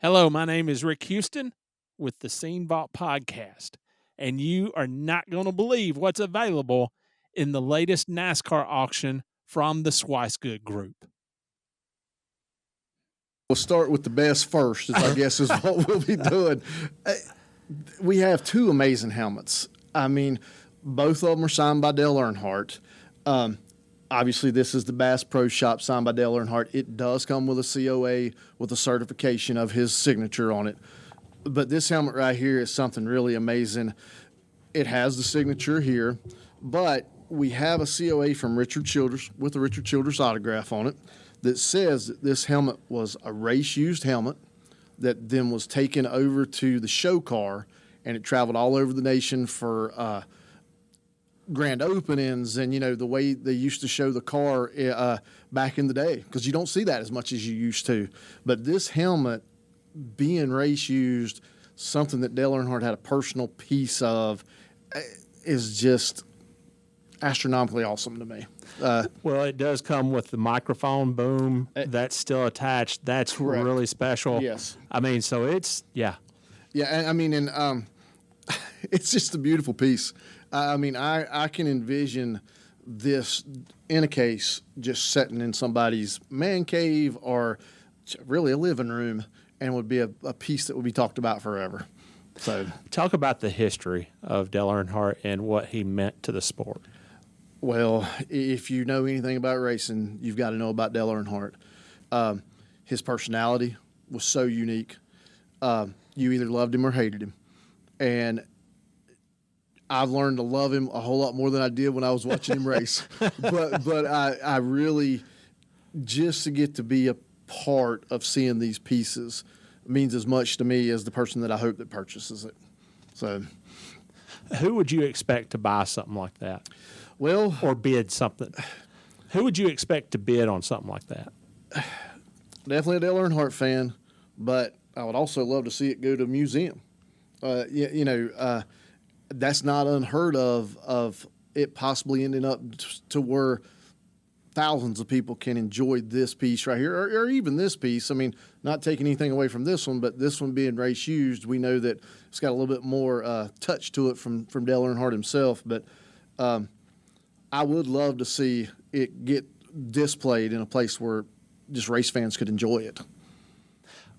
Hello, my name is Rick Houston with the Scene Vault podcast, and you are not going to believe what's available in the latest NASCAR auction from the Swicegood Group. We'll start with the best first, I guess is what we'll be doing. We have two amazing helmets. I mean, both of them are signed by Dale Earnhardt. Obviously, this is the Bass Pro Shop signed by Dale Earnhardt. It does come with a COA with a certification of his signature on it. But this helmet right here is something really amazing. It has the signature here, but we have a COA from Richard Childress with a Richard Childress autograph on it that says that this helmet was a race-used helmet that then was taken over to the show car, and it traveled all over the nation for grand openings and, the way they used to show the car back in the day, because you don't see that as much as you used to. But this helmet being race used, something that Dale Earnhardt had a personal piece of, is just astronomically awesome to me. Well, it does come with the microphone boom that's still attached. That's correct. Really special. Yes. I mean, so it's, yeah. Yeah, I mean, and it's just a beautiful piece. I mean, I can envision this in a case just sitting in somebody's man cave or really a living room, and would be a piece that would be talked about forever. So, talk about the history of Dale Earnhardt and what he meant to the sport. Well, if you know anything about racing, you've got to know about Dale Earnhardt. His personality was so unique. You either loved him or hated him. And I've learned to love him a whole lot more than I did when I was watching him race. But I really, just to get to be a part of seeing these pieces means as much to me as the person that I hope that purchases it. So, who would you expect to buy something like that? Well, or bid something. Who would you expect to bid on something like that? Definitely a Dale Earnhardt fan, but I would also love to see it go to a museum. That's not unheard of it possibly ending up to where thousands of people can enjoy this piece right here, or even this piece. I mean, not taking anything away from this one, but this one being race used, we know that it's got a little bit more touch to it from Dale Earnhardt himself. But I would love to see it get displayed in a place where just race fans could enjoy it.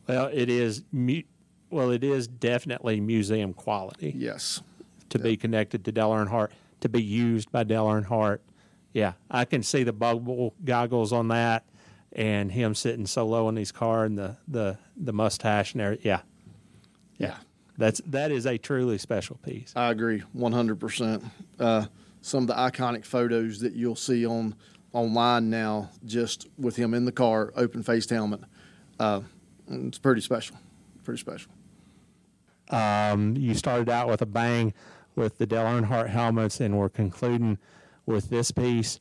Well, it is. It is definitely museum quality. Yes. To be connected to Dale Earnhardt, to be used by Dale Earnhardt. Yeah, I can see the bubble goggles on that, and him sitting so low in his car, and the mustache and everything. Yeah. That is a truly special piece. I agree, 100%. Some of the iconic photos that you'll see online now, just with him in the car, open-faced helmet, it's pretty special. Pretty special. You started out with a bang with the Dale Earnhardt helmets, and we're concluding with this piece.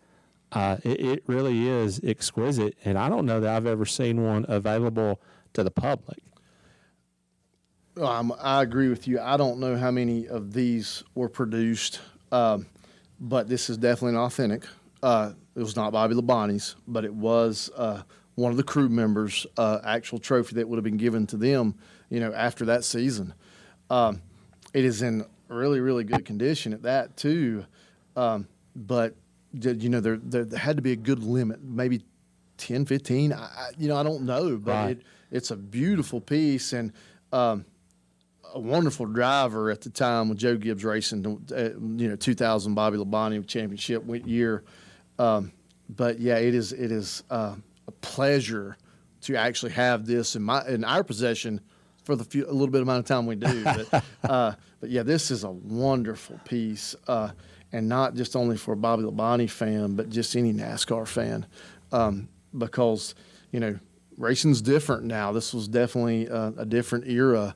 It really is exquisite, and I don't know that I've ever seen one available to the public. I agree with you. I don't know how many of these were produced, but this is definitely an authentic. It was not Bobby Labonte's, but it was one of the crew members' actual trophy that would have been given to them, after that season. It is in really, really good condition at that too. But there had to be a good limit, maybe 10, 15. I don't know, but right. It's a beautiful piece, and a wonderful driver at the time with Joe Gibbs Racing. 2000 Bobby Labonte championship year. But yeah, it is a pleasure to actually have this in our possession for a little bit amount of time we do. But yeah, this is a wonderful piece, and not just only for a Bobby Labonte fan, but just any NASCAR fan, because racing's different now. This was definitely a different era,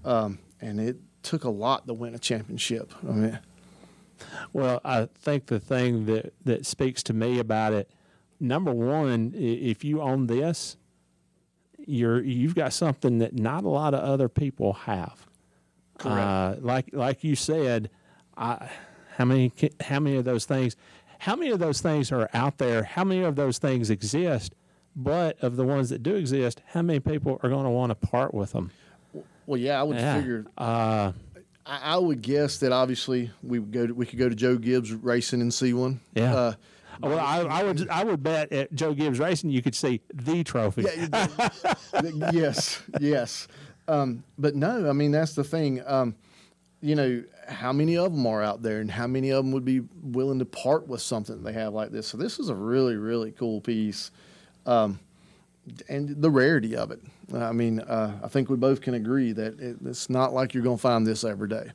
and it took a lot to win a championship. I mean, well, I think the thing that speaks to me about it, number one, if you own this, you've got something that not a lot of other people have. Correct. Like you said, how many of those things are out there? How many of those things exist But of the ones that do exist, how many people are going to want to part with them? Well, yeah, I would figure. I would guess that obviously we could go to Joe Gibbs Racing and see one. Yeah. Well, I would bet at Joe Gibbs Racing you could see the trophy. Yes. But no, I mean that's the thing. How many of them are out there, and how many of them would be willing to part with something they have like this? So this is a really, really cool piece, and the rarity of it. I think we both can agree that it's not like you're going to find this every day.